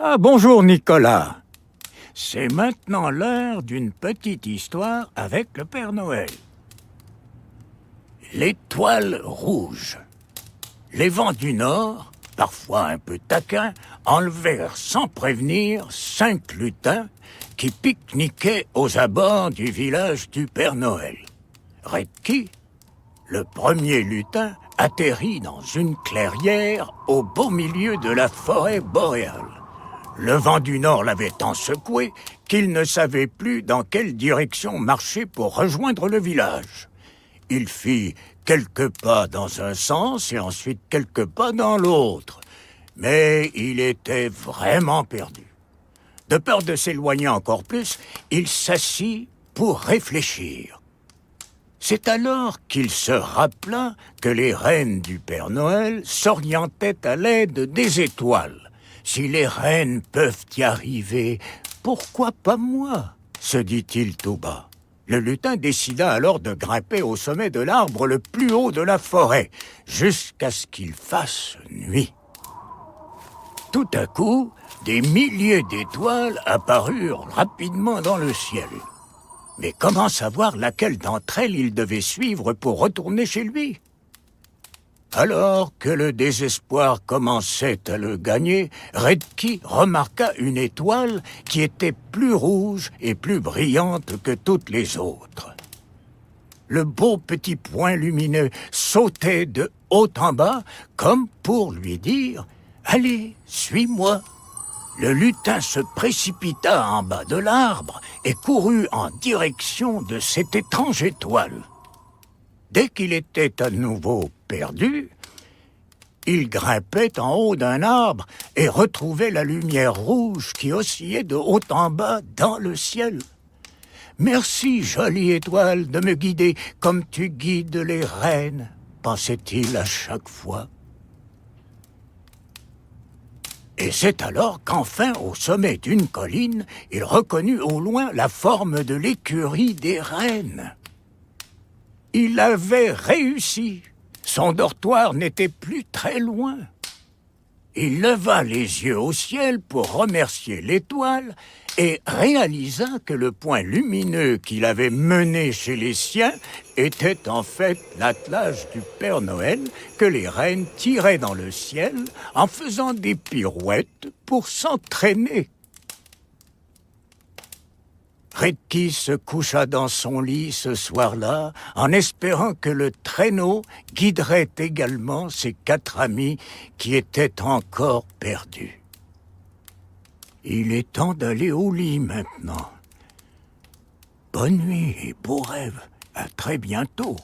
Ah, bonjour Nicolas. C'est maintenant l'heure d'une petite histoire avec le Père Noël. L'étoile rouge. Les vents du Nord, parfois un peu taquins, enlevèrent sans prévenir 5 lutins qui pique-niquaient aux abords du village du Père Noël. Redki, le premier lutin, atterrit dans une clairière au beau milieu de la forêt boréale. Le vent du Nord l'avait tant secoué qu'il ne savait plus dans quelle direction marcher pour rejoindre le village. Il fit quelques pas dans un sens et ensuite quelques pas dans l'autre. Mais il était vraiment perdu. De peur de s'éloigner encore plus, il s'assit pour réfléchir. C'est alors qu'il se rappela que les rennes du Père Noël s'orientaient à l'aide des étoiles. Si les rennes peuvent y arriver, pourquoi pas moi? Se dit-il tout bas. Le lutin décida alors de grimper au sommet de l'arbre le plus haut de la forêt, jusqu'à ce qu'il fasse nuit. Tout à coup, des milliers d'étoiles apparurent rapidement dans le ciel. Mais comment savoir laquelle d'entre elles il devait suivre pour retourner chez lui? Alors que le désespoir commençait à le gagner, Redki remarqua une étoile qui était plus rouge et plus brillante que toutes les autres. Le beau petit point lumineux sautait de haut en bas, comme pour lui dire « Allez, suis-moi ». Le lutin se précipita en bas de l'arbre et courut en direction de cette étrange étoile. Dès qu'il était à nouveau perdu, il grimpait en haut d'un arbre et retrouvait la lumière rouge qui oscillait de haut en bas dans le ciel. « Merci, jolie étoile, de me guider comme tu guides les rennes », pensait-il à chaque fois. Et c'est alors qu'enfin, au sommet d'une colline, il reconnut au loin la forme de l'écurie des rennes. Il avait réussi. Son dortoir n'était plus très loin. Il leva les yeux au ciel pour remercier l'étoile et réalisa que le point lumineux qu'il avait mené chez les siens était en fait l'attelage du Père Noël que les rennes tiraient dans le ciel en faisant des pirouettes pour s'entraîner. Redki se coucha dans son lit ce soir-là, en espérant que le traîneau guiderait également ses 4 amis qui étaient encore perdus. Il est temps d'aller au lit maintenant. Bonne nuit et beaux rêves. À très bientôt.